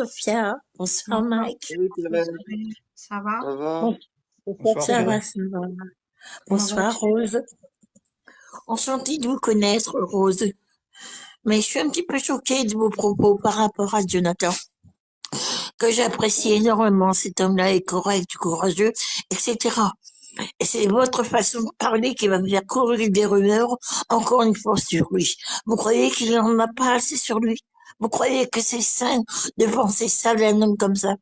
Sophia. Bonsoir, Bonsoir. Mike. Salut Pierrette, Ça va? ça va? Bon, Bonsoir ça va, Pierrette. ça va. Comment Bonsoir, vas-tu? Rose. Enchantée de vous connaître, Rose. Mais je suis un petit peu choquée de vos propos par rapport à Jonathan, que j'apprécie énormément. Cet homme-là est correct, courageux, etc. Et c'est votre façon de parler qui va me faire courir des rumeurs, encore une fois, sur lui. Vous croyez qu'il n'en a pas assez sur lui? Vous croyez que c'est sain de penser ça d'un homme comme ça?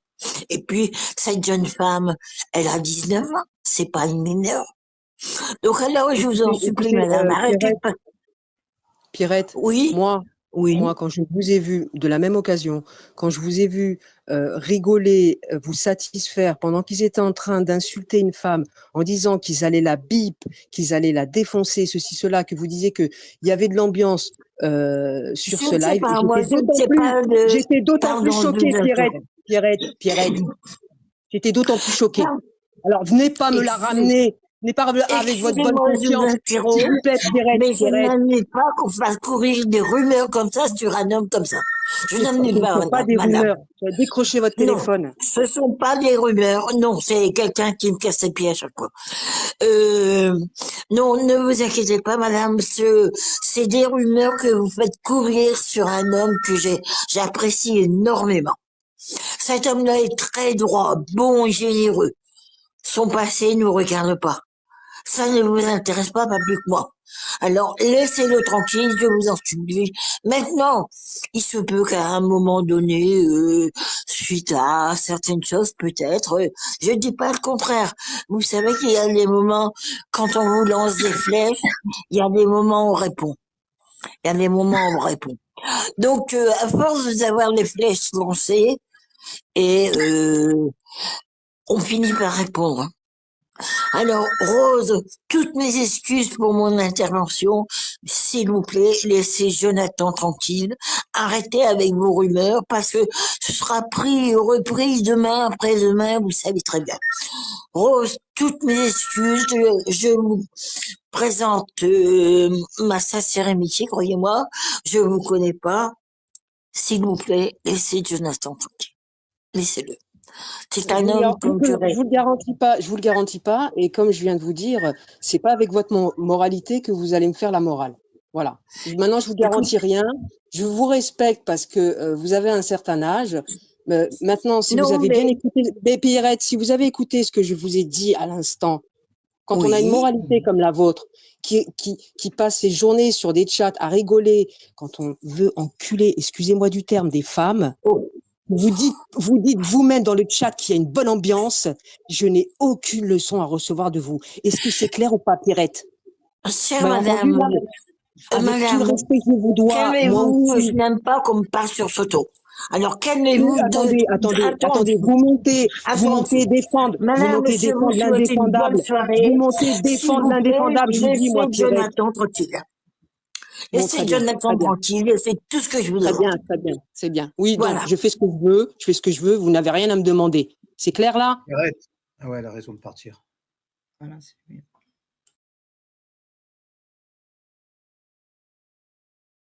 Et puis, cette jeune femme, elle a 19 ans, c'est pas une mineure. Donc alors, je vous en supplie, Écoutez, madame, arrêtez de Pierrette, pas... Pierrette, Oui, moi, oui. quand je vous ai vu, de la même occasion, quand je vous ai vu rigoler, vous satisfaire pendant qu'ils étaient en train d'insulter une femme en disant qu'ils allaient la bip, qu'ils allaient la défoncer, ceci, cela, que vous disiez qu'il y avait de l'ambiance sur Je ce ne sais live, pas, moi, je ne sais pas de... j'étais d'autant plus Pardon de choquée, vous interrompre. Pierrette, j'étais d'autant plus choquée. Alors, venez pas me la ramener, venez pas avec votre bonne Excusez-moi, je vous conscience, s'il interromps, vous plaît, mais je Pierrette. n'admets pas qu'on fasse courir des rumeurs comme ça sur un homme comme ça. Je n'admets Ce ne pas, sont pas des madame. rumeurs. Décrochez votre Non, téléphone. ce sont pas des rumeurs. Non, c'est quelqu'un qui me casse les pieds à chaque fois. Non, ne vous inquiétez pas, madame. C'est des rumeurs que vous faites courir sur un homme que j'apprécie énormément. Cet homme-là est très droit, bon et généreux. Son passé ne nous regarde pas. Ça ne vous intéresse pas plus que moi. Alors, laissez-le tranquille, je vous en supplie. Maintenant, il se peut qu'à un moment donné, suite à certaines choses, peut-être, je dis pas le contraire. Vous savez qu'il y a des moments, quand on vous lance des flèches, il y a des moments où on répond. Il y a des moments où on répond. Donc, à force d'avoir les flèches lancées, et on finit par répondre. Alors, Rose, toutes mes excuses pour mon intervention. S'il vous plaît, laissez Jonathan tranquille. Arrêtez avec vos rumeurs parce que ce sera pris, repris demain, après-demain, vous savez très bien. Rose, toutes mes excuses. Je vous présente ma sincère amitié, croyez-moi. Je vous connais pas. S'il vous plaît, laissez Jonathan tranquille. Laissez-le. C'est un homme concurrent. Je vous le garantis pas. Et comme je viens de vous dire, c'est pas avec votre moralité que vous allez me faire la morale. Voilà. Maintenant, je vous garantis rien. Je vous respecte parce que vous avez un certain âge. Maintenant, si vous avez bien écouté, Pierrette, si vous avez écouté ce que je vous ai dit à l'instant, quand on a une moralité comme la vôtre, qui passe ses journées sur des chats à rigoler, quand on veut enculer, excusez-moi du terme, des femmes, vous dites vous-même dans le chat qu'il y a une bonne ambiance. Je n'ai aucune leçon à recevoir de vous. Est-ce que c'est clair ou pas, Pierrette? Chère madame, avec tout le respect que je vous dois, calmez-vous, je n'aime pas qu'on me parle sur Soto. Alors calmez-vous. Attendez, vous montez défendre, madame, je vous souhaite une bonne soirée. Vous montez défendre l'indéfendable, je vous dis, moi, Pierrette. Jonathan tranquille. Laissez Jonathan tranquille, c'est tout ce que je vous demande. Très bien, c'est bien. Oui, voilà. Donc je fais ce que je veux, vous n'avez rien à me demander. C'est clair là? Pierrette. Ah ouais, elle a raison de partir. Voilà, c'est bien.